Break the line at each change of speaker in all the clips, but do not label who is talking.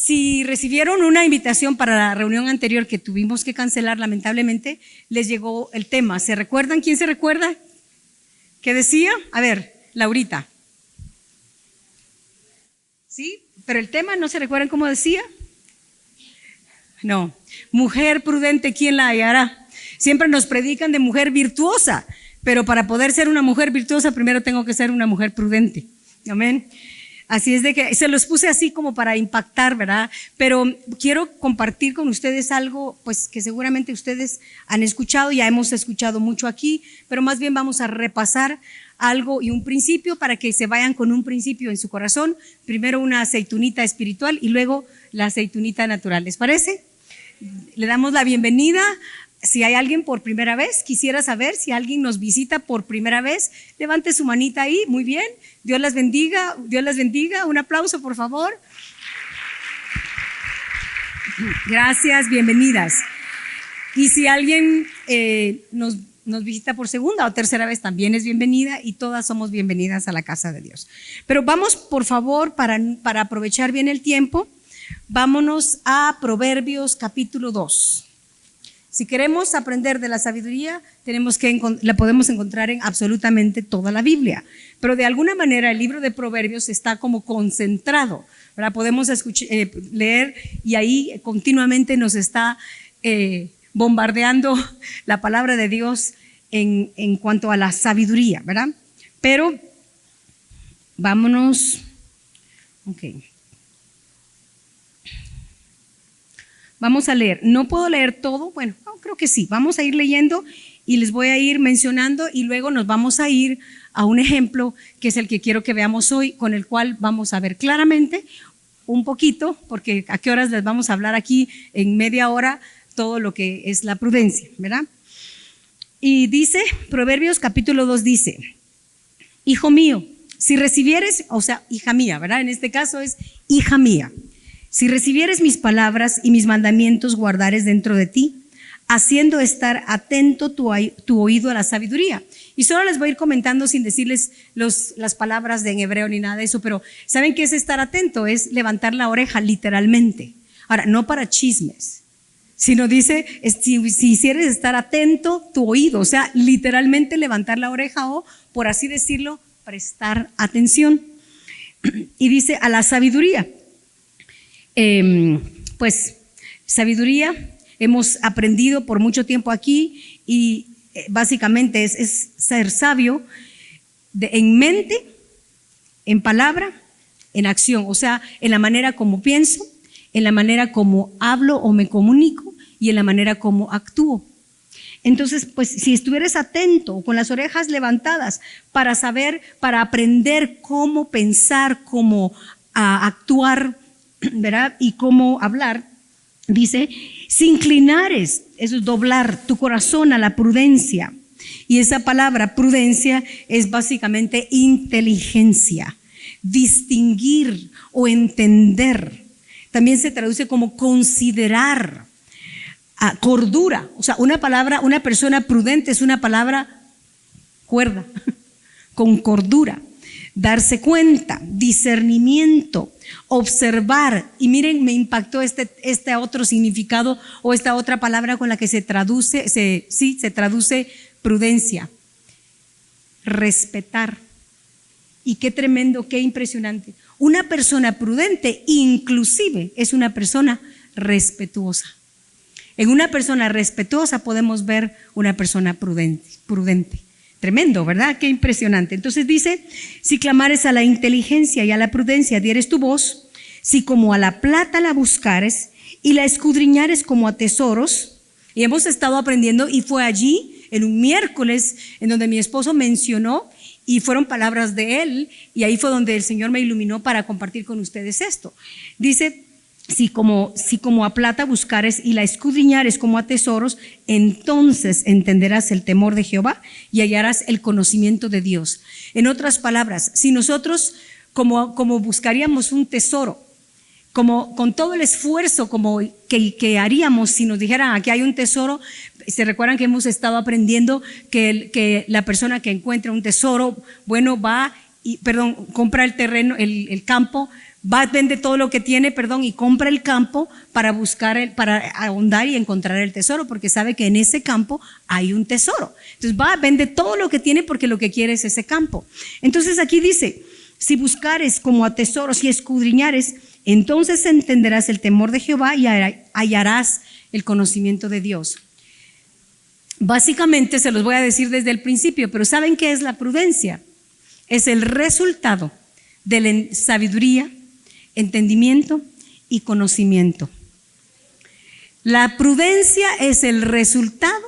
Si recibieron una invitación para la reunión anterior que tuvimos que cancelar, lamentablemente, les llegó el tema. ¿Se recuerdan? ¿Quién se recuerda? ¿Qué decía? A ver, Laurita. ¿Sí? Pero el tema, ¿no se recuerdan cómo decía? No. Mujer prudente, ¿quién la hallará? Siempre nos predican de mujer virtuosa, pero para poder ser una mujer virtuosa, primero tengo que ser una mujer prudente. Amén. Así es de que se los puse así como para impactar, ¿verdad? Pero quiero compartir con ustedes algo, pues que seguramente ustedes han escuchado, ya hemos escuchado mucho aquí, pero más bien vamos a repasar algo y un principio para que se vayan con un principio en su corazón. Primero una aceitunita espiritual y luego la aceitunita natural. ¿Les parece? Le damos la bienvenida. Si hay alguien por primera vez, quisiera saber si alguien nos visita por primera vez, levante su manita ahí, muy bien, Dios las bendiga, Dios las bendiga, un aplauso por favor. Gracias, bienvenidas. Y si alguien nos visita por segunda o tercera vez, también es bienvenida y todas somos bienvenidas a la casa de Dios. Pero vamos, por favor, para aprovechar bien el tiempo, vámonos a Proverbios capítulo 2. Si queremos aprender de la sabiduría, la podemos encontrar en absolutamente toda la Biblia. Pero de alguna manera el libro de Proverbios está como concentrado, ¿verdad? Podemos leer y ahí continuamente nos está bombardeando la palabra de Dios en cuanto a la sabiduría, ¿verdad? Pero vámonos. Vamos a leer. No puedo leer todo, bueno, creo que sí. Vamos a ir leyendo y les voy a ir mencionando y luego nos vamos a ir a un ejemplo que es el que quiero que veamos hoy, con el cual vamos a ver claramente un poquito, porque a qué horas les vamos a hablar aquí en media hora todo lo que es la prudencia, ¿verdad? Y dice, Proverbios capítulo 2 dice, hijo mío, si recibieres, o sea, hija mía, ¿verdad? En este caso es hija mía. Si recibieres mis palabras y mis mandamientos guardares dentro de ti, haciendo estar atento tu oído a la sabiduría. Y solo les voy a ir comentando sin decirles las palabras en hebreo ni nada de eso, pero ¿saben qué es estar atento? Es levantar la oreja literalmente. Ahora, no para chismes, sino dice, si hicieres estar atento tu oído, o sea, literalmente levantar la oreja o, por así decirlo, prestar atención. Y dice a la sabiduría. Pues sabiduría hemos aprendido por mucho tiempo aquí y básicamente es ser sabio en mente, en palabra, en acción, o sea, en la manera como pienso, en la manera como hablo o me comunico y en la manera como actúo. Entonces, pues si estuvieras atento con las orejas levantadas para saber, para aprender cómo pensar, cómo actuar, ¿verdad? Y cómo hablar, dice, si inclinares, eso es doblar tu corazón a la prudencia. Y esa palabra prudencia es básicamente inteligencia, distinguir o entender. También se traduce como considerar, cordura. O sea, una persona prudente es una palabra cuerda, con cordura. Darse cuenta, discernimiento, observar. Y miren, me impactó este otro significado o esta otra palabra con la que se traduce prudencia. Respetar. Y qué tremendo, qué impresionante. Una persona prudente inclusive es una persona respetuosa. En una persona respetuosa podemos ver una persona prudente. Tremendo, ¿verdad? Qué impresionante. Entonces dice, si clamares a la inteligencia y a la prudencia dieres tu voz, si como a la plata la buscares y la escudriñares como a tesoros. Y hemos estado aprendiendo y fue allí en un miércoles en donde mi esposo mencionó y fueron palabras de él y ahí fue donde el Señor me iluminó para compartir con ustedes esto. Dice, si como a plata buscares y la escudriñares como a tesoros, entonces entenderás el temor de Jehová y hallarás el conocimiento de Dios. En otras palabras, si nosotros como buscaríamos un tesoro, como con todo el esfuerzo como que haríamos si nos dijeran aquí hay un tesoro, se recuerdan que hemos estado aprendiendo que la persona que encuentra un tesoro, bueno, compra el terreno, el campo, Va, vende todo lo que tiene, y compra el campo para buscar, para ahondar y encontrar el tesoro, porque sabe que en ese campo hay un tesoro. Entonces va, vende todo lo que tiene porque lo que quiere es ese campo. Entonces aquí dice, si buscares como a tesoros y escudriñares, entonces entenderás el temor de Jehová y hallarás el conocimiento de Dios. Básicamente se los voy a decir desde el principio, pero ¿saben qué es la prudencia? Es el resultado de la sabiduría, entendimiento y conocimiento. La prudencia es el resultado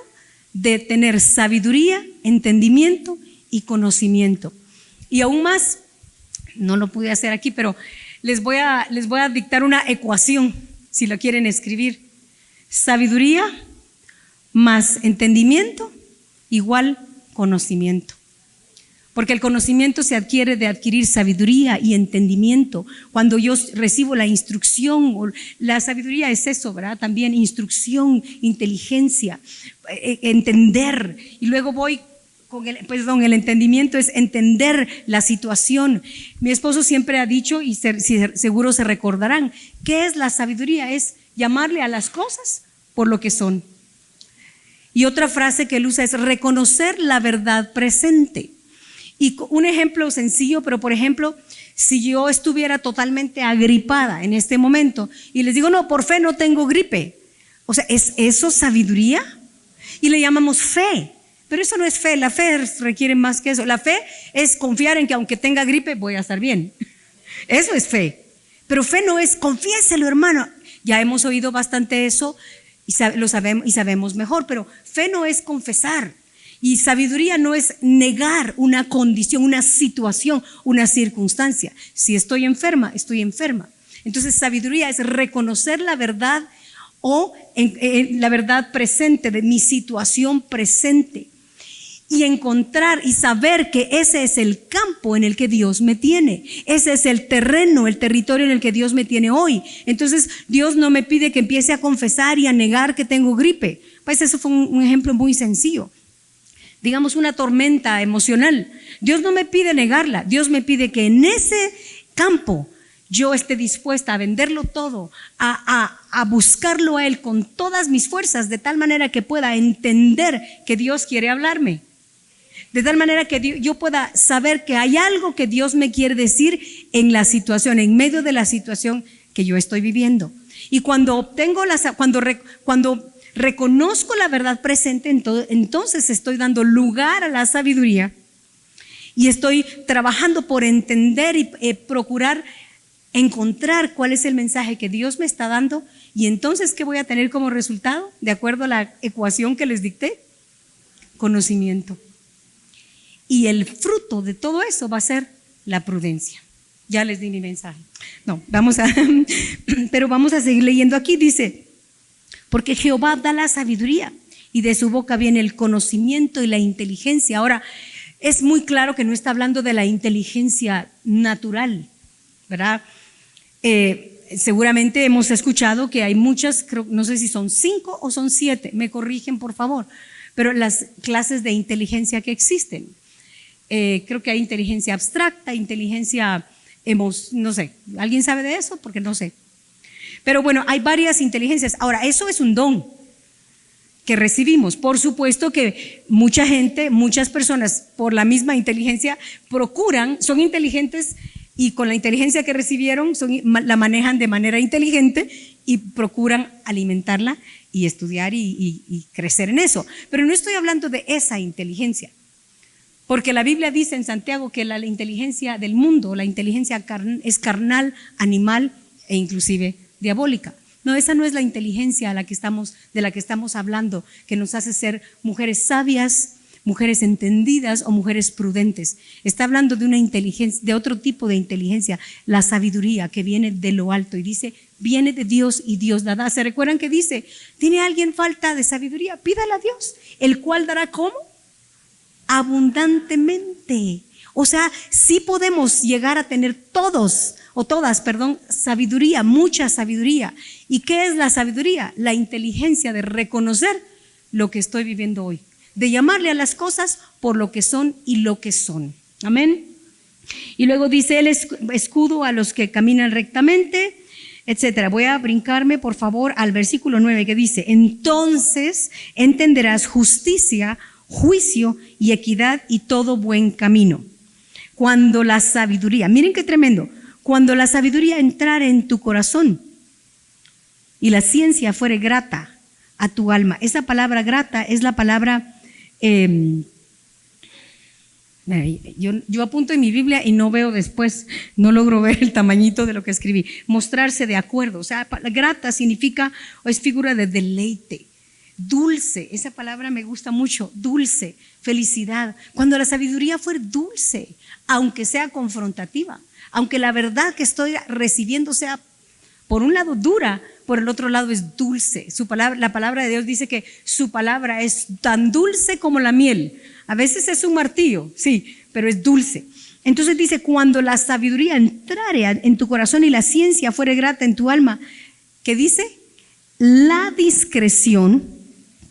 de tener sabiduría, entendimiento y conocimiento. Y aún más, no lo pude hacer aquí, pero les voy a dictar una ecuación, si lo quieren escribir. Sabiduría más entendimiento igual conocimiento. Porque el conocimiento se adquiere de adquirir sabiduría y entendimiento. Cuando yo recibo la instrucción, la sabiduría es eso, ¿verdad? También instrucción, inteligencia, entender. Y luego voy con el entendimiento es entender la situación. Mi esposo siempre ha dicho, y seguro se recordarán, ¿qué es la sabiduría? Es llamarle a las cosas por lo que son. Y otra frase que él usa es reconocer la verdad presente. Y un ejemplo sencillo, pero por ejemplo, si yo estuviera totalmente agripada en este momento y les digo, no, por fe no tengo gripe. O sea, ¿es eso sabiduría? Y le llamamos fe, pero eso no es fe. La fe requiere más que eso. La fe es confiar en que aunque tenga gripe voy a estar bien. Eso es fe. Pero fe no es, confiéselo, hermano. Ya hemos oído bastante eso y sabemos mejor, pero fe no es confesar. Y sabiduría no es negar una condición, una situación, una circunstancia. Si estoy enferma, estoy enferma. Entonces sabiduría es reconocer la verdad o la verdad presente de mi situación presente y encontrar y saber que ese es el campo en el que Dios me tiene. Ese es el terreno, el territorio en el que Dios me tiene hoy. Entonces Dios no me pide que empiece a confesar y a negar que tengo gripe. Pues eso fue un ejemplo muy sencillo. Digamos una tormenta emocional. Dios no me pide negarla, Dios me pide que en ese campo yo esté dispuesta a venderlo todo, a buscarlo a Él con todas mis fuerzas, de tal manera que pueda entender que Dios quiere hablarme, de tal manera que yo pueda saber que hay algo que Dios me quiere decir en la situación, en medio de la situación que yo estoy viviendo. Y cuando reconozco la verdad presente, entonces estoy dando lugar a la sabiduría y estoy trabajando por entender y procurar encontrar cuál es el mensaje que Dios me está dando. Y entonces, ¿qué voy a tener como resultado? De acuerdo a la ecuación que les dicté, conocimiento. Y el fruto de todo eso va a ser la prudencia. Ya les di mi mensaje. No, pero vamos a seguir leyendo aquí. Dice, porque Jehová da la sabiduría y de su boca viene el conocimiento y la inteligencia. Ahora, es muy claro que no está hablando de la inteligencia natural, ¿verdad? Seguramente hemos escuchado que hay muchas, no sé si son 5 o son 7, me corrigen por favor, pero las clases de inteligencia que existen. Creo que hay inteligencia abstracta, inteligencia, no sé, ¿alguien sabe de eso? Porque no sé. Pero bueno, hay varias inteligencias. Ahora, eso es un don que recibimos. Por supuesto que mucha gente, muchas personas por la misma inteligencia son inteligentes y con la inteligencia que recibieron la manejan de manera inteligente y procuran alimentarla y estudiar y crecer en eso. Pero no estoy hablando de esa inteligencia, porque la Biblia dice en Santiago que la inteligencia del mundo, la inteligencia es carnal, animal e inclusive diabólica. No, esa no es la inteligencia de la que estamos hablando, que nos hace ser mujeres sabias, mujeres entendidas o mujeres prudentes. Está hablando de una inteligencia, de otro tipo de inteligencia, la sabiduría que viene de lo alto, y dice, viene de Dios y Dios la da. ¿Se recuerdan que dice, tiene alguien falta de sabiduría? Pídala a Dios, el cual dará ¿cómo? Abundantemente. O sea, sí podemos llegar a tener todas, sabiduría, mucha sabiduría. ¿Y qué es la sabiduría? La inteligencia de reconocer lo que estoy viviendo hoy, de llamarle a las cosas por lo que son y lo que son. Amén. Y luego dice, el escudo a los que caminan rectamente, etcétera. Voy a brincarme, por favor, al versículo 9 que dice, entonces entenderás justicia, juicio y equidad y todo buen camino. Cuando la sabiduría, miren qué tremendo, cuando la sabiduría entrare en tu corazón y la ciencia fuere grata a tu alma. Esa palabra grata es la palabra, yo apunto en mi Biblia y no veo después, no logro ver el tamañito de lo que escribí. Mostrarse de acuerdo, o sea, grata significa, o es figura de deleite. Dulce, esa palabra me gusta mucho, dulce, felicidad. Cuando la sabiduría fuera dulce, aunque sea confrontativa, aunque la verdad que estoy recibiendo sea por un lado dura, por el otro lado es dulce. La palabra de Dios dice que su palabra es tan dulce como la miel. A veces es un martillo, sí, pero es dulce. Entonces dice, cuando la sabiduría entrare en tu corazón y la ciencia fuere grata en tu alma, ¿qué dice? La discreción,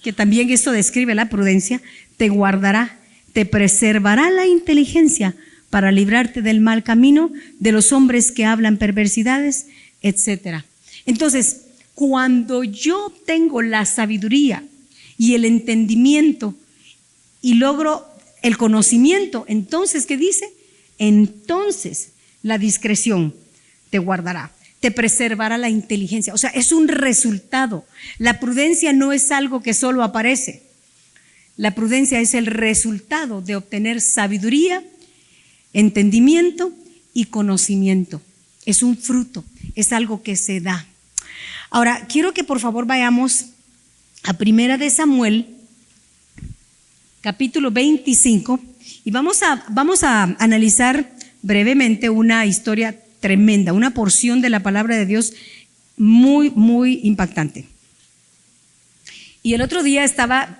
que también esto describe la prudencia, te guardará, te preservará la inteligencia para librarte del mal camino, de los hombres que hablan perversidades, etcétera. Entonces, cuando yo tengo la sabiduría y el entendimiento y logro el conocimiento, entonces, ¿qué dice? Entonces la discreción te guardará, te preservará la inteligencia. O sea, es un resultado. La prudencia no es algo que solo aparece. La prudencia es el resultado de obtener sabiduría, entendimiento y conocimiento. Es un fruto, es algo que se da. Ahora, quiero que por favor vayamos a Primera de Samuel, capítulo 25, y vamos a analizar brevemente una historia tremenda, una porción de la palabra de Dios muy, muy impactante. Y el otro día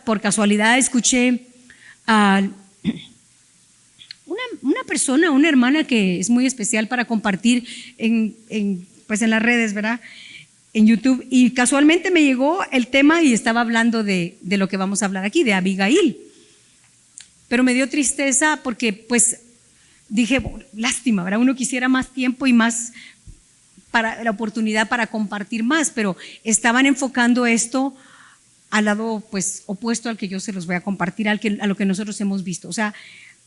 por casualidad escuché a una persona, una hermana que es muy especial para compartir en las redes, ¿verdad? En YouTube, y casualmente me llegó el tema y estaba hablando de lo que vamos a hablar aquí, de Abigail. Pero me dio tristeza porque pues dije, lástima, ¿verdad? Uno quisiera más tiempo y más para la oportunidad para compartir más, pero estaban enfocando esto al lado pues opuesto al que yo se los voy a compartir, a lo que nosotros hemos visto. O sea,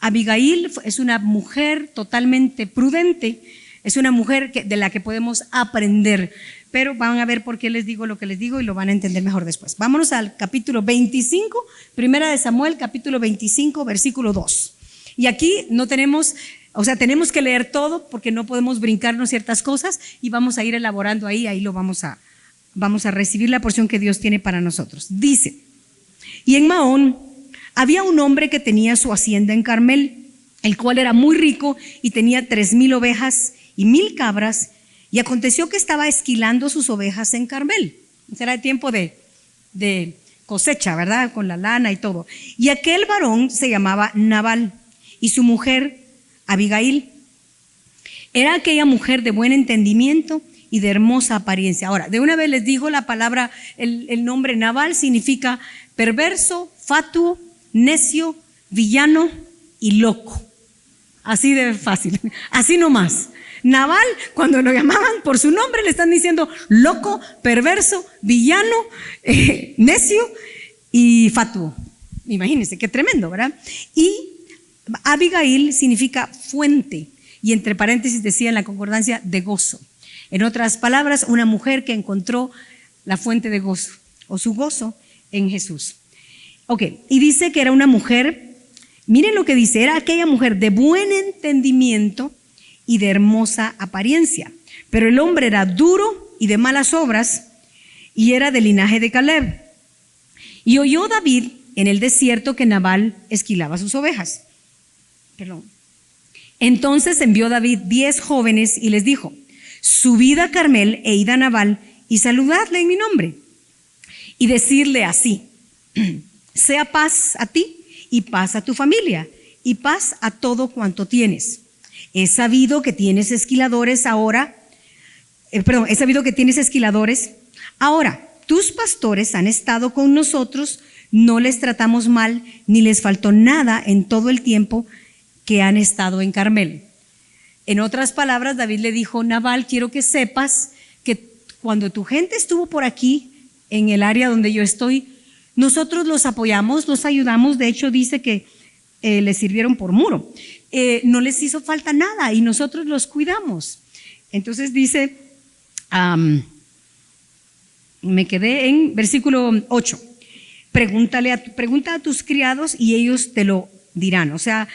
Abigail es una mujer totalmente prudente, es una mujer de la que podemos aprender, pero van a ver por qué les digo lo que les digo y lo van a entender mejor después. Vámonos al capítulo 25, Primera de Samuel, capítulo 25, versículo 2. Y aquí no tenemos, o sea, tenemos que leer todo porque no podemos brincarnos ciertas cosas y vamos a ir elaborando ahí lo vamos a recibir la porción que Dios tiene para nosotros. Dice, y en Maón había un hombre que tenía su hacienda en Carmel, el cual era muy rico y tenía 3,000 ovejas y 1,000 cabras, y aconteció que estaba esquilando sus ovejas en Carmel. Será el tiempo de cosecha, ¿verdad? Con la lana y todo. Y aquel varón se llamaba Nabal y su mujer Abigail. Era aquella mujer de buen entendimiento y de hermosa apariencia. Ahora, de una vez les digo la palabra, el nombre Nabal significa perverso, fatuo, necio, villano y loco. Así de fácil, así nomás. Nabal, cuando lo llamaban por su nombre, le están diciendo loco, perverso, villano, necio y fatuo. Imagínense, qué tremendo, ¿verdad? Y Abigail significa fuente, y entre paréntesis decía en la concordancia de gozo. En otras palabras, una mujer que encontró la fuente de gozo, o su gozo en Jesús. Ok, y dice que era una mujer, miren lo que dice, era aquella mujer de buen entendimiento y de hermosa apariencia, pero el hombre era duro y de malas obras y era del linaje de Caleb. Y oyó David en el desierto que Nabal esquilaba sus ovejas. Entonces envió David 10 jóvenes y les dijo, subid a Carmel e id a Nabal y saludadle en mi nombre y decirle así, sea paz a ti y paz a tu familia y paz a todo cuanto tienes. He sabido que tienes esquiladores ahora. Ahora, tus pastores han estado con nosotros, no les tratamos mal, ni les faltó nada en todo el tiempo que han estado en Carmel. En otras palabras, David le dijo: Nabal, quiero que sepas que cuando tu gente estuvo por aquí, en el área donde yo estoy, nosotros los apoyamos, los ayudamos. De hecho, dice que les sirvieron por muro. No les hizo falta nada y nosotros los cuidamos. Entonces dice, me quedé en versículo 8. Pregunta a tus criados y ellos te lo dirán. O sea,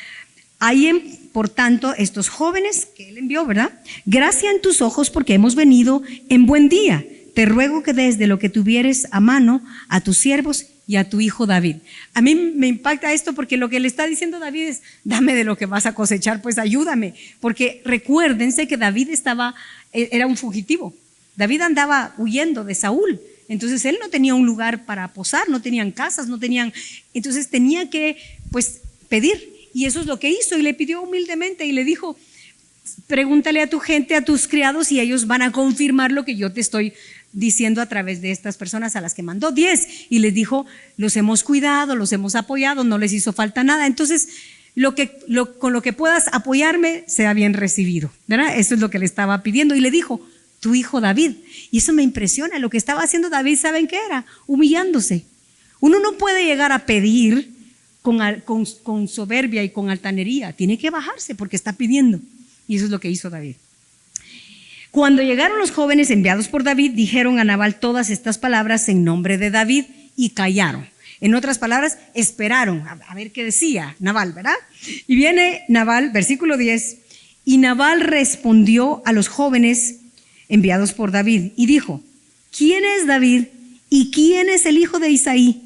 hay por tanto estos jóvenes que él envió, ¿verdad? Gracia en tus ojos porque hemos venido en buen día. Te ruego que des de lo que tuvieres a mano a tus siervos y a tu hijo David. A mí me impacta esto porque lo que le está diciendo David es: dame de lo que vas a cosechar, pues ayúdame. Porque recuérdense que David era un fugitivo. David andaba huyendo de Saúl. Entonces él no tenía un lugar para posar, no tenían casas, entonces tenía que pues pedir. Y eso es lo que hizo, y le pidió humildemente y le dijo: pregúntale a tu gente, a tus criados, y ellos van a confirmar lo que yo te estoy diciendo a través de estas personas a las que mandó. 10, y les dijo: los hemos cuidado, los hemos apoyado, no les hizo falta nada. Entonces con lo que puedas apoyarme sea bien recibido, ¿verdad? Eso es lo que le estaba pidiendo, y le dijo: tu hijo David. Y eso me impresiona. Lo que estaba haciendo David, ¿saben qué era? Humillándose. Uno no puede llegar a pedir con soberbia y con altanería. Tiene que bajarse porque está pidiendo. Y eso es lo que hizo David. Cuando llegaron los jóvenes enviados por David, dijeron a Nabal todas estas palabras en nombre de David y callaron. En otras palabras, esperaron a ver qué decía Nabal, ¿verdad? Y viene Nabal, versículo 10, y Nabal respondió a los jóvenes enviados por David y dijo: ¿quién es David y quién es el hijo de Isaí?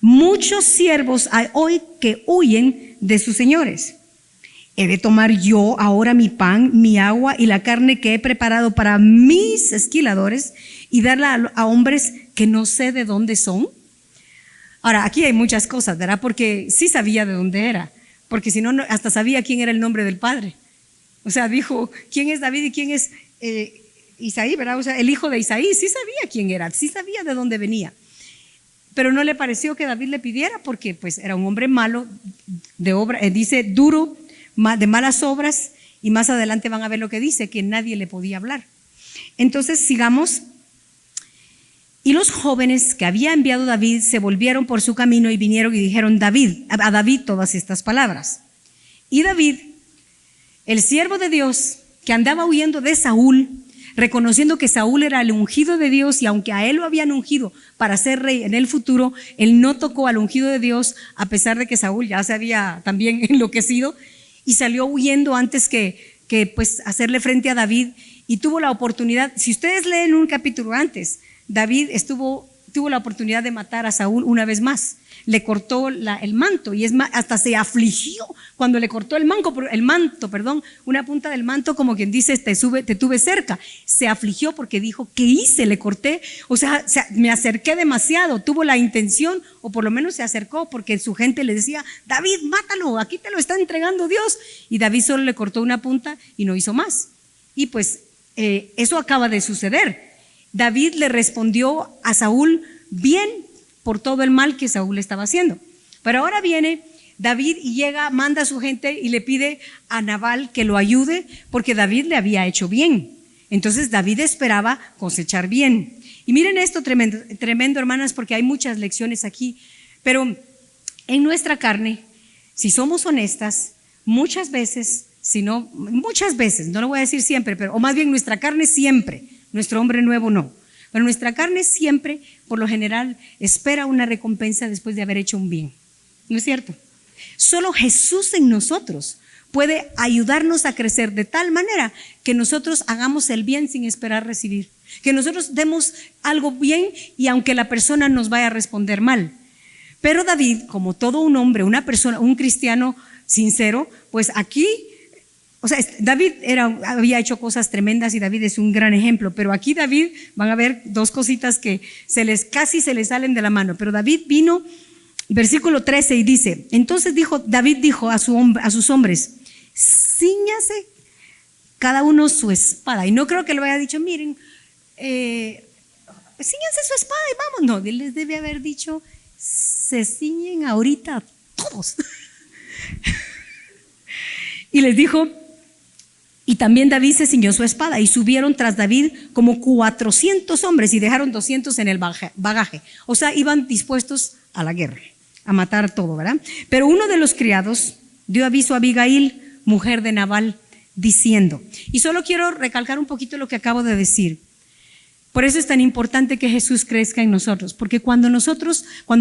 Muchos siervos hay hoy que huyen de sus señores. ¿He de tomar yo ahora mi pan, mi agua y la carne que he preparado para mis esquiladores y darla a hombres que no sé de dónde son? Ahora, aquí hay muchas cosas, ¿verdad? Porque sí sabía de dónde era, porque si no, hasta sabía quién era el nombre del padre. O sea, dijo: ¿quién es David y quién es Isaí, ¿verdad? O sea, el hijo de Isaí. Sí sabía quién era, sí sabía de dónde venía. Pero no le pareció que David le pidiera, porque pues era un hombre malo, de obra, dice duro, de malas obras, y más adelante van a ver lo que dice, que nadie le podía hablar. Entonces sigamos. Y los jóvenes que había enviado David se volvieron por su camino y vinieron y dijeron a David todas estas palabras. Y David, el siervo de Dios, que andaba huyendo de Saúl, reconociendo que Saúl era el ungido de Dios, y aunque a él lo habían ungido para ser rey en el futuro, él no tocó al ungido de Dios, a pesar de que Saúl ya se había también enloquecido, y salió huyendo antes que pues hacerle frente a David, y tuvo la oportunidad. Si ustedes leen un capítulo antes, David tuvo la oportunidad de matar a Saúl una vez más. Le cortó el manto, y es más, hasta se afligió cuando le cortó el manto, una punta del manto, como quien dice: te tuve cerca. Se afligió porque dijo: ¿qué hice? Le corté, o sea, me acerqué demasiado. Tuvo la intención, o por lo menos se acercó, porque su gente le decía: David, mátalo, aquí te lo está entregando Dios. Y David solo le cortó una punta y no hizo más. Y pues eso acaba de suceder. David le respondió a Saúl bien por todo el mal que Saúl estaba haciendo. Pero ahora viene David y manda a su gente y le pide a Nabal que lo ayude, porque David le había hecho bien. Entonces David esperaba cosechar bien. Y miren esto tremendo, hermanas, porque hay muchas lecciones aquí. Pero en nuestra carne, si somos honestas, muchas veces, no lo voy a decir siempre, o más bien nuestra carne siempre, nuestro hombre nuevo no. Pero nuestra carne siempre, por lo general, espera una recompensa después de haber hecho un bien. ¿No es cierto? Solo Jesús en nosotros puede ayudarnos a crecer de tal manera que nosotros hagamos el bien sin esperar recibir. Que nosotros demos algo bien y aunque la persona nos vaya a responder mal. Pero David, como todo un hombre, una persona, un cristiano sincero, pues aquí... O sea, David había hecho cosas tremendas y David es un gran ejemplo, pero aquí David, van a ver dos cositas que casi se les salen de la mano. Pero David vino, versículo 13, y dice: entonces David dijo a sus hombres: cíñase cada uno su espada. Y no creo que le haya dicho: miren, cíñanse su espada y vamos. No, él les debe haber dicho: se ciñen ahorita todos. Y les dijo: Y también David se ciñó su espada y subieron tras David como 400 hombres y dejaron 200 en el bagaje. O sea, iban dispuestos a la guerra, a matar todo, ¿verdad? Pero uno de los criados dio aviso a Abigail, mujer de Nabal, diciendo, y solo quiero recalcar un poquito lo que acabo de decir. Por eso es tan importante que Jesús crezca en nosotros, porque cuando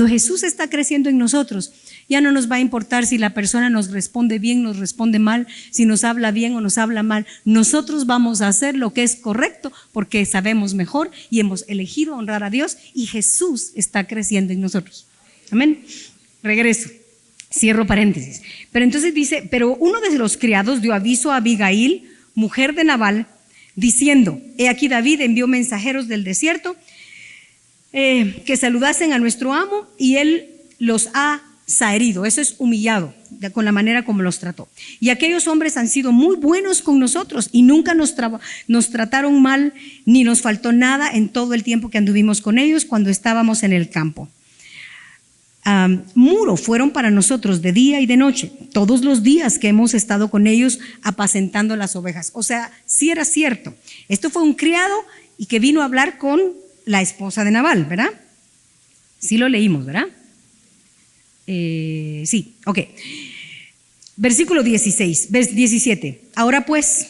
Jesús está creciendo en nosotros, ya no nos va a importar si la persona nos responde bien, nos responde mal, si nos habla bien o nos habla mal. Nosotros vamos a hacer lo que es correcto porque sabemos mejor y hemos elegido honrar a Dios y Jesús está creciendo en nosotros. Amén. Regreso. Cierro paréntesis. Pero entonces dice, pero uno de los criados dio aviso a Abigail, mujer de Nabal, diciendo, he aquí David envió mensajeros del desierto que saludasen a nuestro amo y él los ha saherido, eso es humillado con la manera como los trató. Y aquellos hombres han sido muy buenos con nosotros y nunca nos trataron mal ni nos faltó nada en todo el tiempo que anduvimos con ellos cuando estábamos en el campo. Muro fueron para nosotros de día y de noche, todos los días que hemos estado con ellos apacentando las ovejas. O sea, sí era cierto. Esto fue un criado y que vino a hablar con la esposa de Nabal, ¿verdad? Sí lo leímos, ¿verdad? Sí, ok. Versículo 17. Ahora pues,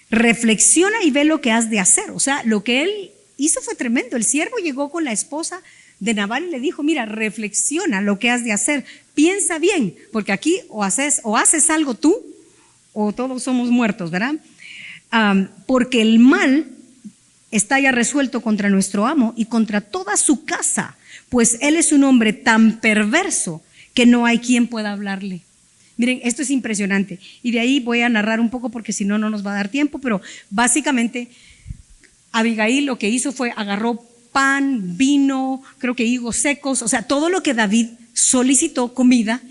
reflexiona y ve lo que has de hacer. O sea, lo que él hizo fue tremendo. El siervo llegó con la esposa de Nabal y le dijo, mira, reflexiona lo que has de hacer, piensa bien, porque aquí o haces algo tú o todos somos muertos, ¿verdad? Porque el mal está ya resuelto contra nuestro amo y contra toda su casa, pues él es un hombre tan perverso que no hay quien pueda hablarle. Miren, esto es impresionante y de ahí voy a narrar un poco porque si no, no nos va a dar tiempo, pero básicamente Abigail lo que hizo fue agarró pan, vino, creo que higos secos, o sea, todo lo que David solicitó, comida,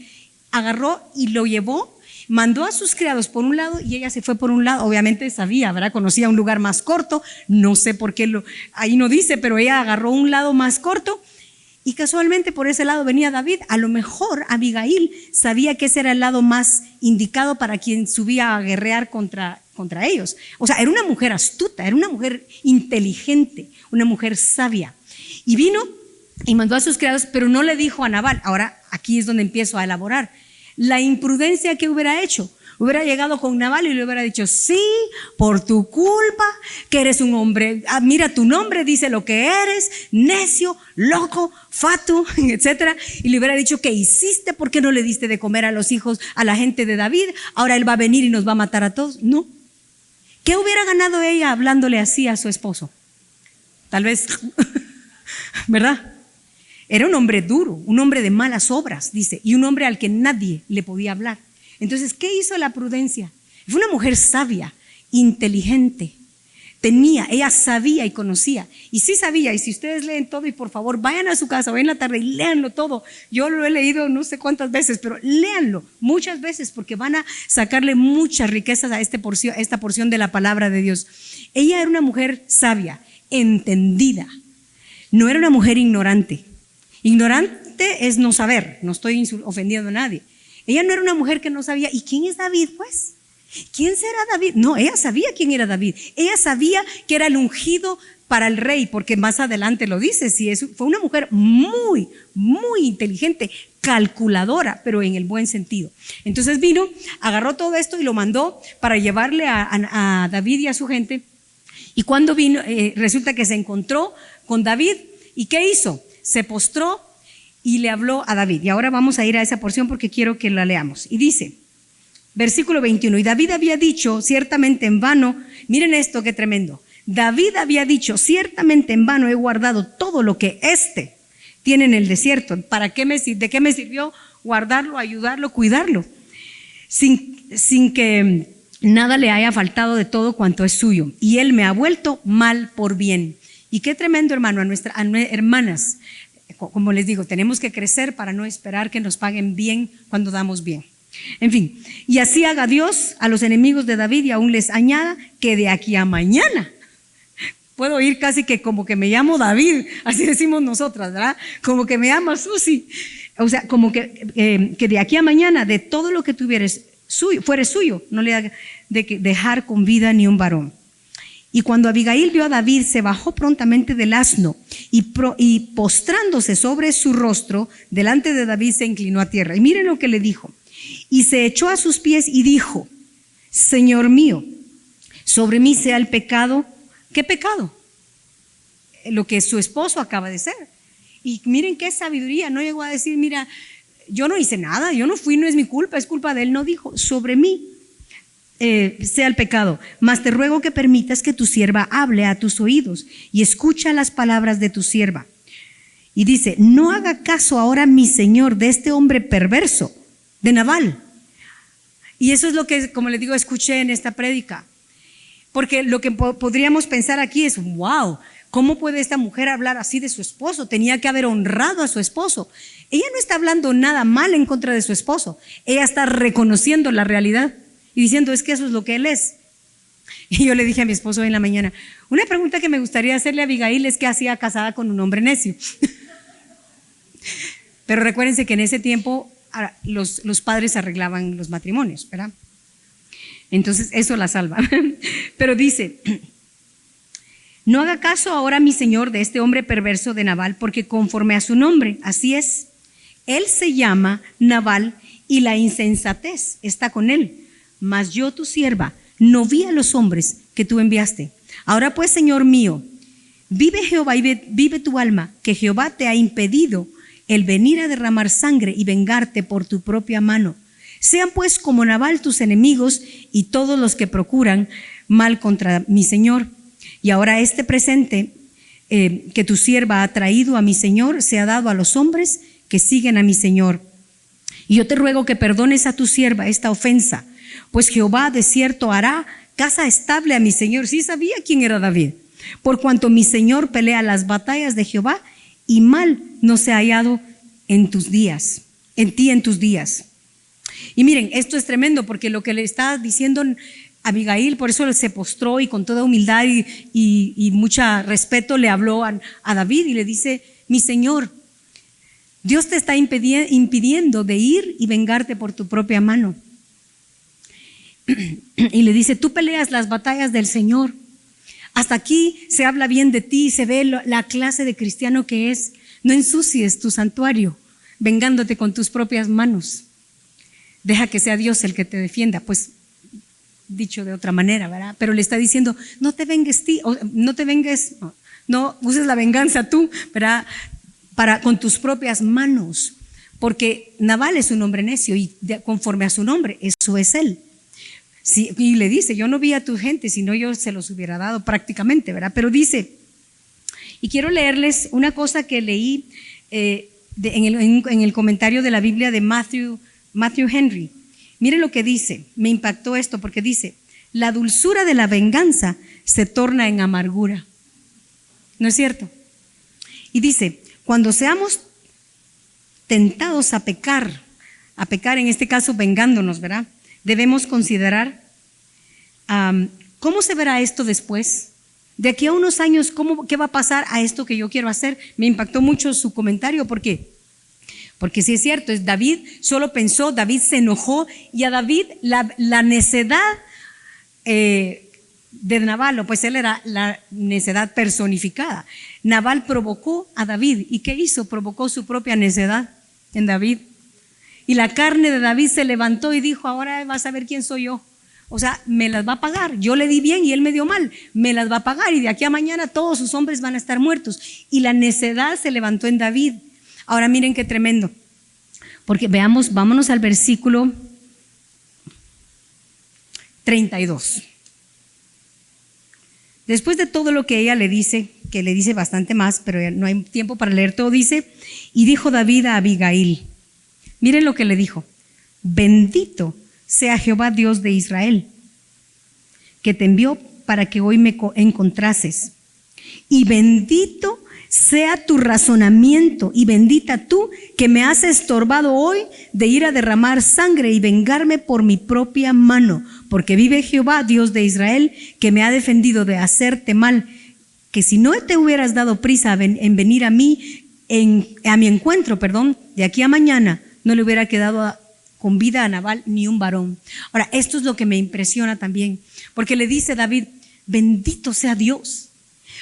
agarró y lo llevó, mandó a sus criados por un lado y ella se fue por un lado, obviamente sabía, ¿verdad? Conocía un lugar más corto, no sé por qué, ahí no dice, pero ella agarró un lado más corto y casualmente por ese lado venía David. A lo mejor Abigail sabía que ese era el lado más indicado para quien subía a guerrear contra ellos. O sea, era una mujer astuta, era una mujer inteligente, una mujer sabia. Y vino y mandó a sus criados, pero no le dijo a Nabal. Ahora, aquí es donde empiezo a elaborar. La imprudencia que hubiera hecho. Hubiera llegado con Nabal y le hubiera dicho, sí, por tu culpa, que eres un hombre, mira tu nombre, dice lo que eres, necio, loco, fatu, etcétera. Y le hubiera dicho, ¿qué hiciste? ¿Por qué no le diste de comer a los hijos, a la gente de David? Ahora él va a venir y nos va a matar a todos. No. ¿Qué hubiera ganado ella hablándole así a su esposo? Tal vez, ¿verdad? Era un hombre duro, un hombre de malas obras, dice, y un hombre al que nadie le podía hablar. Entonces, ¿qué hizo la prudencia? Fue una mujer sabia, inteligente. Ella sabía y conocía. Y sí sabía, y si ustedes leen todo, y por favor, vayan a su casa, vayan en la tarde y léanlo todo. Yo lo he leído no sé cuántas veces, pero léanlo muchas veces porque van a sacarle muchas riquezas a esta porción de la palabra de Dios. Ella era una mujer sabia, entendida. No era una mujer ignorante. Ignorante es no saber, no estoy ofendiendo a nadie. Ella no era una mujer que no sabía. ¿Y quién es David, pues? ¿Quién será David? No, ella sabía quién era David. Ella sabía que era el ungido para el rey, porque más adelante lo dice. Fue una mujer muy, muy inteligente, calculadora, pero en el buen sentido. Entonces vino, agarró todo esto y lo mandó para llevarle a David y a su gente. Y cuando vino, resulta que se encontró con David. ¿Y qué hizo? Se postró y le habló a David. Y ahora vamos a ir a esa porción porque quiero que la leamos. Y dice, versículo 21, y David había dicho ciertamente en vano, miren esto qué tremendo, David había dicho ciertamente en vano he guardado todo lo que tiene en el desierto. ¿De qué me sirvió guardarlo, ayudarlo, cuidarlo? Sin que nada le haya faltado de todo cuanto es suyo. Y él me ha vuelto mal por bien. Y qué tremendo, hermano, a nuestras hermanas. Como les digo, tenemos que crecer para no esperar que nos paguen bien cuando damos bien. En fin, y así haga Dios a los enemigos de David y aún les añada que de aquí a mañana, puedo oír casi que como que me llamo David, así decimos nosotras, ¿verdad? Como que me llama Susi, o sea, como que de aquí a mañana, de todo lo que tuvieres, fuere suyo, no le haga de que dejar con vida ni un varón. Y cuando Abigail vio a David, se bajó prontamente del asno y postrándose sobre su rostro delante de David, se inclinó a tierra. Y miren lo que le dijo. Y se echó a sus pies y dijo: Señor mío, sobre mí sea el pecado. ¿Qué pecado? Lo que su esposo acaba de hacer. Y miren qué sabiduría. No llegó a decir: mira, yo no hice nada, yo no fui, no es mi culpa, es culpa de él. No dijo: sobre mí sea el pecado, mas te ruego que permitas que tu sierva hable a tus oídos y escucha las palabras de tu sierva. Y dice: no haga caso ahora mi señor de este hombre perverso, de Nabal. Y eso es lo que, como les digo, escuché en esta prédica. Porque lo que podríamos pensar aquí es: wow, ¿cómo puede esta mujer hablar así de su esposo? Tenía que haber honrado a su esposo. Ella no está hablando nada mal en contra de su esposo. Ella está reconociendo la realidad y diciendo: es que eso es lo que él es. Y yo le dije a mi esposo en la mañana: una pregunta que me gustaría hacerle a Abigail es: ¿qué hacía casada con un hombre necio? Pero recuérdense que en ese tiempo los padres arreglaban los matrimonios, ¿verdad? Entonces eso la salva. Pero dice: no haga caso ahora mi señor de este hombre perverso de Nabal, porque conforme a su nombre, así es, él se llama Nabal y la insensatez está con él. Mas yo, tu sierva, no vi a los hombres que tú enviaste. Ahora pues, Señor mío, vive Jehová y vive tu alma, que Jehová te ha impedido el venir a derramar sangre y vengarte por tu propia mano. Sean pues como Nabal tus enemigos y todos los que procuran mal contra mi Señor. Y ahora este presente que tu sierva ha traído a mi Señor sea dado a los hombres que siguen a mi Señor. Y yo te ruego que perdones a tu sierva esta ofensa, pues Jehová de cierto hará casa estable a mi Señor. Sí sabía quién era David, por cuanto mi Señor pelea las batallas de Jehová, y mal no se ha hallado en tus días, en ti en tus días. Y miren, esto es tremendo, porque lo que le está diciendo Abigail, por eso se postró y con toda humildad y mucho respeto le habló a David y le dice: mi Señor, Dios te está impidiendo de ir y vengarte por tu propia mano. Y le dice: tú peleas las batallas del Señor. Hasta aquí se habla bien de ti, se ve la clase de cristiano que es. No ensucies tu santuario vengándote con tus propias manos. Deja que sea Dios el que te defienda. Pues dicho de otra manera, ¿verdad? Pero le está diciendo: no te vengues, no uses la venganza tú, ¿verdad? Con tus propias manos. Porque Nabal es un hombre necio y conforme a su nombre, eso es él. Sí, y le dice: yo no vi a tu gente, sino yo se los hubiera dado prácticamente, ¿verdad? Pero dice, y quiero leerles una cosa que leí en el comentario de la Biblia de Matthew Henry. Miren lo que dice, me impactó esto porque dice: la dulzura de la venganza se torna en amargura. ¿No es cierto? Y dice: cuando seamos tentados a pecar en este caso vengándonos, ¿verdad? Debemos considerar cómo se verá esto después. De aquí a unos años, ¿qué va a pasar a esto que yo quiero hacer? Me impactó mucho su comentario porque sí es cierto, David solo pensó, David se enojó, y a David la necedad de Nabal, pues él era la necedad personificada. Nabal provocó a David, ¿y qué hizo? Provocó su propia necedad en David. Y la carne de David se levantó y dijo: ahora vas a ver quién soy yo. O sea, me las va a pagar. Yo le di bien y él me dio mal. Me las va a pagar, y de aquí a mañana todos sus hombres van a estar muertos. Y la necedad se levantó en David. Ahora miren qué tremendo. Porque vámonos al versículo 32. Después de todo lo que ella le dice, que le dice bastante más, pero no hay tiempo para leer todo, dice: y dijo David a Abigail, miren lo que le dijo: bendito sea Jehová Dios de Israel, que te envió para que hoy me encontrases, y bendito sea tu razonamiento, y bendita tú que me has estorbado hoy de ir a derramar sangre y vengarme por mi propia mano, porque vive Jehová Dios de Israel, que me ha defendido de hacerte mal, que si no te hubieras dado prisa en venir a mí, a mi encuentro, de aquí a mañana, no le hubiera quedado con vida a Nabal ni un varón. Ahora, esto es lo que me impresiona también, porque le dice David, bendito sea Dios.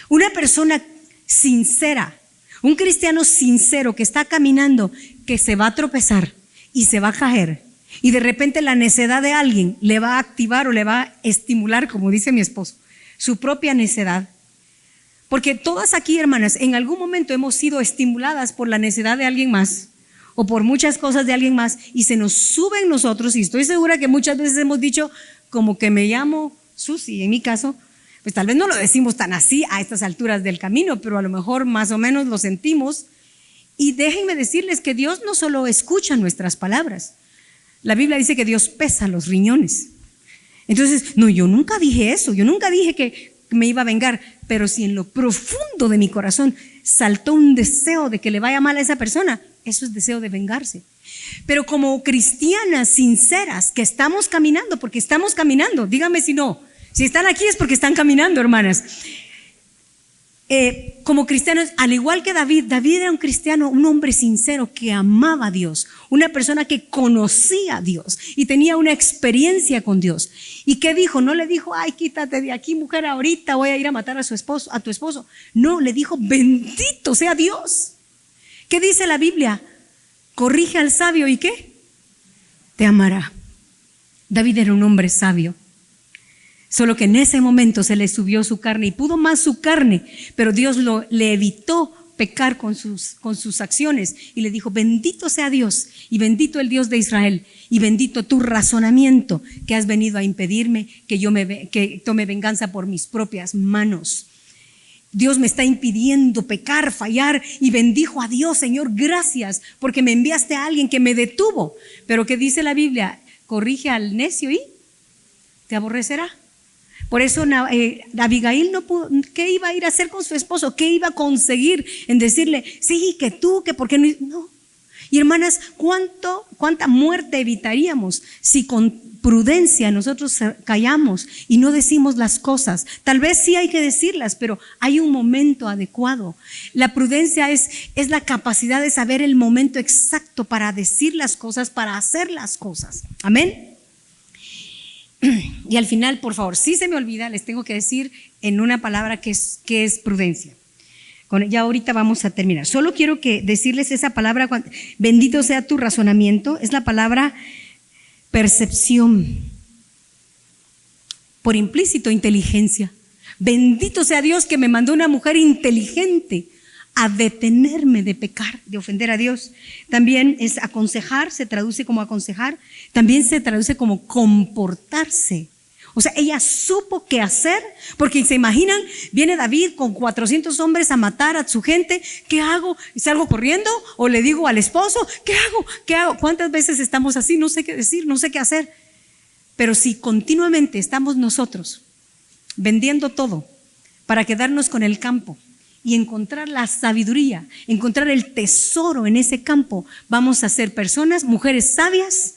Una persona sincera, un cristiano sincero que está caminando, que se va a tropezar y se va a caer, y de repente la necedad de alguien le va a activar o le va a estimular, como dice mi esposo, su propia necedad. Porque todas aquí, hermanas, en algún momento hemos sido estimuladas por la necedad de alguien más o por muchas cosas de alguien más, y se nos sube en nosotros, y estoy segura que muchas veces hemos dicho, como que me llamo Susi, en mi caso, pues tal vez no lo decimos tan así a estas alturas del camino, pero a lo mejor más o menos lo sentimos. Y déjenme decirles que Dios no solo escucha nuestras palabras. La Biblia dice que Dios pesa los riñones. Entonces, no, yo nunca dije eso, yo nunca dije que me iba a vengar, pero si en lo profundo de mi corazón saltó un deseo de que le vaya mal a esa persona, eso es deseo de vengarse. Pero como cristianas sinceras que estamos caminando, porque estamos caminando, díganme si no, si están aquí es porque están caminando, hermanas. Como cristianos, al igual que David era un cristiano, un hombre sincero que amaba a Dios, una persona que conocía a Dios y tenía una experiencia con Dios. ¿Y qué dijo? No le dijo, ay, quítate de aquí, mujer, ahorita voy a ir a matar a tu esposo. No, le dijo, bendito sea Dios. ¿Qué dice la Biblia? Corrige al sabio y ¿qué? Te amará. David era un hombre sabio. Solo que en ese momento se le subió su carne y pudo más su carne, pero Dios le evitó pecar con sus acciones y le dijo, bendito sea Dios y bendito el Dios de Israel y bendito tu razonamiento que has venido a impedirme que tome venganza por mis propias manos. Dios me está impidiendo pecar, fallar, y bendijo a Dios, Señor, gracias porque me enviaste a alguien que me detuvo. Pero ¿qué dice la Biblia? Corrige al necio y te aborrecerá. Por eso Abigail no pudo. ¿Qué iba a ir a hacer con su esposo? ¿Qué iba a conseguir en decirle, sí, que tú, que por qué no? No. Y hermanas, ¿cuánta muerte evitaríamos si con prudencia nosotros callamos y no decimos las cosas? Tal vez sí hay que decirlas, pero hay un momento adecuado. La prudencia es la capacidad de saber el momento exacto para decir las cosas, para hacer las cosas. Amén. Y al final, por favor, si se me olvida, les tengo que decir en una palabra que es prudencia. Ya ahorita vamos a terminar. Solo quiero decirles esa palabra, bendito sea tu razonamiento, es la palabra percepción. Por implícito, inteligencia. Bendito sea Dios que me mandó una mujer inteligente a detenerme de pecar, de ofender a Dios. También es aconsejar, se traduce como aconsejar, también se traduce como comportarse. O sea, ella supo qué hacer, porque se imaginan, viene David con 400 hombres a matar a su gente. ¿Qué hago? ¿Salgo corriendo? ¿O le digo al esposo? ¿Qué hago? ¿Qué hago? ¿Cuántas veces estamos así? No sé qué decir, no sé qué hacer. Pero si continuamente estamos nosotros vendiendo todo para quedarnos con el campo y encontrar la sabiduría, encontrar el tesoro en ese campo, vamos a ser personas, mujeres sabias,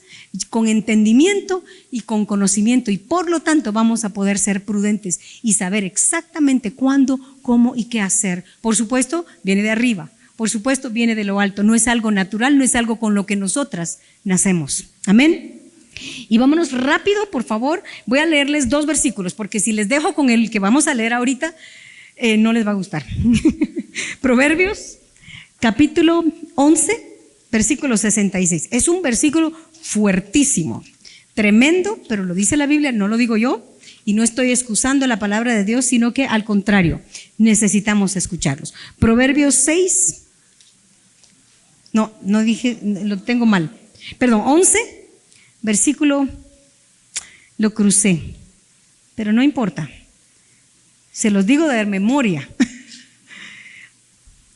con entendimiento y con conocimiento, y por lo tanto vamos a poder ser prudentes y saber exactamente cuándo, cómo y qué hacer. Por supuesto, viene de arriba, por supuesto, viene de lo alto, no es algo natural, no es algo con lo que nosotras nacemos. Amén. Y vámonos rápido, por favor. Voy a leerles 2 versículos, porque si les dejo con el que vamos a leer ahorita, no les va a gustar. Proverbios, capítulo 11, versículo 66. Es un versículo fuertísimo, tremendo, pero lo dice la Biblia, no lo digo yo, y no estoy excusando la palabra de Dios, sino que al contrario, necesitamos escucharlos. Proverbios 6, no dije, lo tengo mal, perdón, 11, versículo, lo crucé, pero no importa, se los digo de memoria.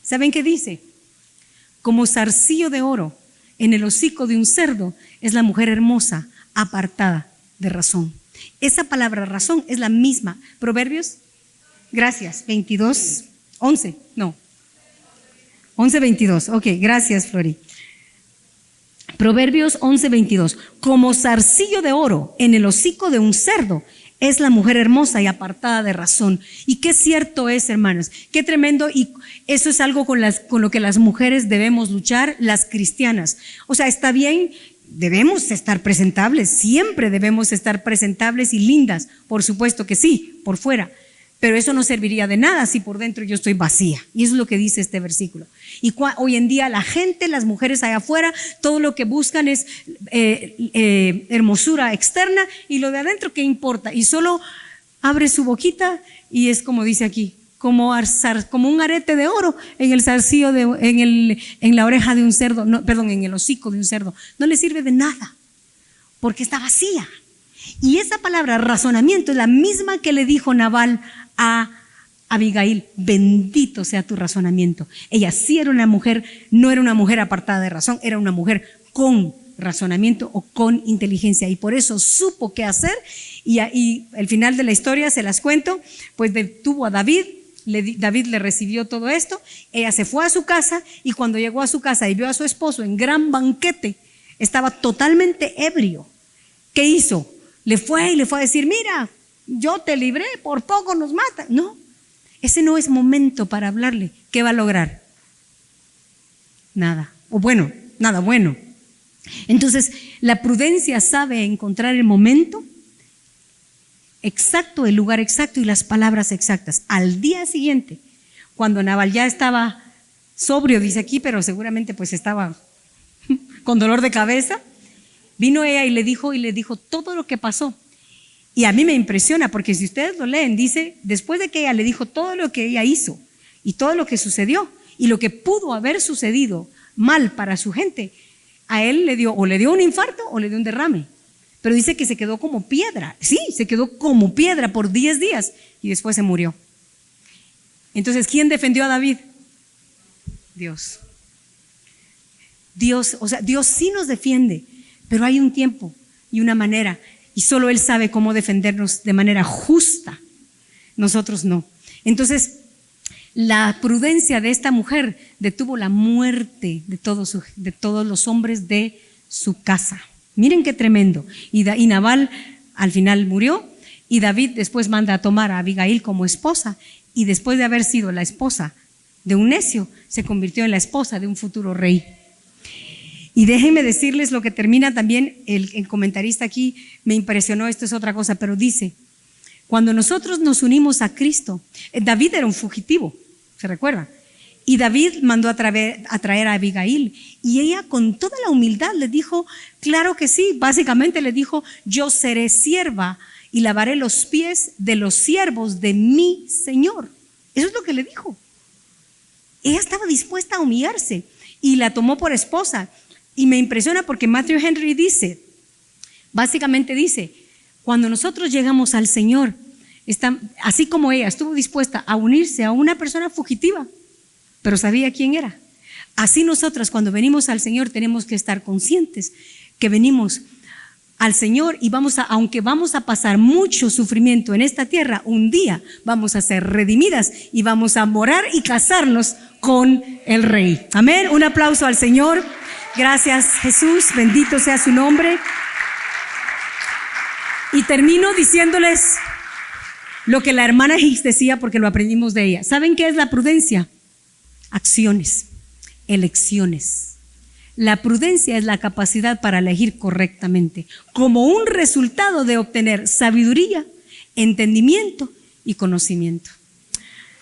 ¿Saben qué dice? Como zarcillo de oro en el hocico de un cerdo es la mujer hermosa, apartada de razón. Esa palabra razón es la misma. Proverbios, gracias, 22, 11, no. 11, 22, ok, gracias, Flori. Proverbios 11, 22. Como zarcillo de oro en el hocico de un cerdo es la mujer hermosa y apartada de razón. Y qué cierto es, hermanos, qué tremendo, y eso es algo con lo que las mujeres debemos luchar, las cristianas. O sea, está bien debemos estar presentables, siempre debemos estar presentables y lindas, por supuesto que sí, por fuera, pero eso no serviría de nada si por dentro yo estoy vacía. Y eso es lo que dice este versículo. Y hoy en día la gente, las mujeres allá afuera, todo lo que buscan es hermosura externa, y lo de adentro, ¿qué importa? Y solo abre su boquita y es como dice aquí, como un arete de oro en el zarcillo, en la oreja de un cerdo, no, perdón, en el hocico de un cerdo. No le sirve de nada, porque está vacía. Y esa palabra razonamiento es la misma que le dijo Nabal a Abigail: bendito sea tu razonamiento. Ella sí era una mujer, no era una mujer apartada de razón, era una mujer con razonamiento o con inteligencia, y por eso supo qué hacer. Y el final de la historia se las cuento, pues detuvo a David. David le recibió todo esto, ella se fue a su casa, y cuando llegó a su casa y vio a su esposo en gran banquete, estaba totalmente ebrio. ¿Qué hizo? Le fue a decir: mira, yo te libré, por poco nos matan. No, ese no es momento para hablarle. ¿Qué va a lograr? Nada, o bueno, nada bueno. Entonces, la prudencia sabe encontrar el momento exacto, el lugar exacto y las palabras exactas. Al día siguiente, cuando Nabal ya estaba sobrio, dice aquí, pero seguramente pues estaba con dolor de cabeza, vino ella y le dijo todo lo que pasó. Y a mí me impresiona, porque si ustedes lo leen, dice, después de que ella le dijo todo lo que ella hizo y todo lo que sucedió y lo que pudo haber sucedido mal para su gente, a él le dio un infarto o le dio un derrame. Pero dice que se quedó como piedra. Sí, se quedó como piedra por 10 días y después se murió. Entonces, ¿quién defendió a David? Dios. Dios, o sea, Dios sí nos defiende, pero hay un tiempo y una manera, y solo Él sabe cómo defendernos de manera justa. Nosotros no. Entonces, la prudencia de esta mujer detuvo la muerte de todos los hombres de su casa. Miren qué tremendo. Y Nabal al final murió, y David después manda a tomar a Abigail como esposa, y después de haber sido la esposa de un necio, se convirtió en la esposa de un futuro rey. Y déjenme decirles lo que termina también el comentarista aquí, me impresionó, esto es otra cosa, pero dice: cuando nosotros nos unimos a Cristo, David era un fugitivo, ¿se recuerdan? Y David mandó a traer a Abigail, y ella con toda la humildad le dijo: claro que sí. Básicamente le dijo: yo seré sierva y lavaré los pies de los siervos de mi Señor. Eso es lo que le dijo. Ella estaba dispuesta a humillarse y la tomó por esposa. Y me impresiona porque Matthew Henry básicamente dice, cuando nosotros llegamos al Señor, así como ella estuvo dispuesta a unirse a una persona fugitiva, pero sabía quién era. Así nosotras, cuando venimos al Señor, tenemos que estar conscientes que venimos al Señor, y aunque vamos a pasar mucho sufrimiento en esta tierra, un día vamos a ser redimidas y vamos a morar y casarnos con el Rey. Amén. Un aplauso al Señor. Gracias, Jesús. Bendito sea su nombre. Y termino diciéndoles lo que la hermana Hicks decía, porque lo aprendimos de ella. ¿Saben qué es la prudencia? Acciones, elecciones. La prudencia es la capacidad para elegir correctamente, como un resultado de obtener sabiduría, entendimiento y conocimiento.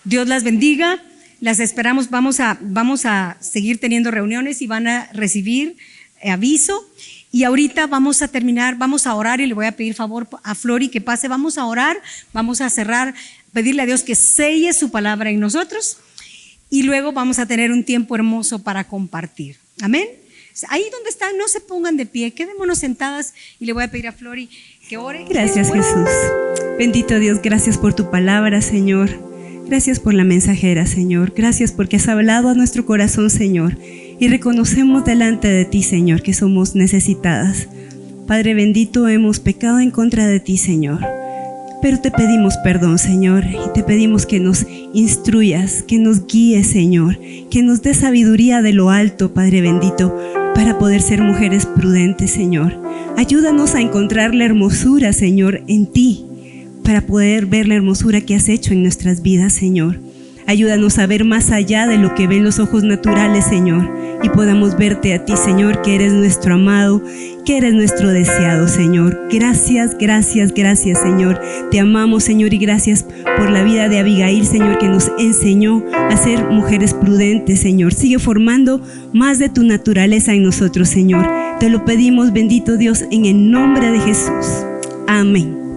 Dios las bendiga, las esperamos. Vamos a seguir teniendo reuniones y van a recibir aviso. Y ahorita vamos a terminar, vamos a orar, y le voy a pedir favor a Flori que pase. Vamos a orar, vamos a cerrar, pedirle a Dios que selle su palabra en nosotros. Y luego vamos a tener un tiempo hermoso para compartir. Amén. Ahí donde están, no se pongan de pie, quedémonos sentadas, y le voy a pedir a Flori que ore.
Gracias, Jesús. Bendito Dios, gracias por tu palabra, Señor. Gracias por la mensajera, Señor. Gracias porque has hablado a nuestro corazón, Señor. Y reconocemos delante de ti, Señor, que somos necesitadas. Padre bendito, hemos pecado en contra de ti, Señor. Pero te pedimos perdón, Señor, y te pedimos que nos instruyas, que nos guíes, Señor, que nos des sabiduría de lo alto, Padre bendito, para poder ser mujeres prudentes, Señor. Ayúdanos a encontrar la hermosura, Señor, en ti, para poder ver la hermosura que has hecho en nuestras vidas, Señor. Ayúdanos a ver más allá de lo que ven los ojos naturales, Señor, y podamos verte a ti, Señor, que eres nuestro amado, que eres nuestro deseado, Señor. Gracias, gracias, gracias, Señor. Te amamos, Señor, y gracias por la vida de Abigail, Señor, que nos enseñó a ser mujeres prudentes, Señor. Sigue formando más de tu naturaleza en nosotros, Señor. Te lo pedimos, bendito Dios, en el nombre de Jesús. Amén.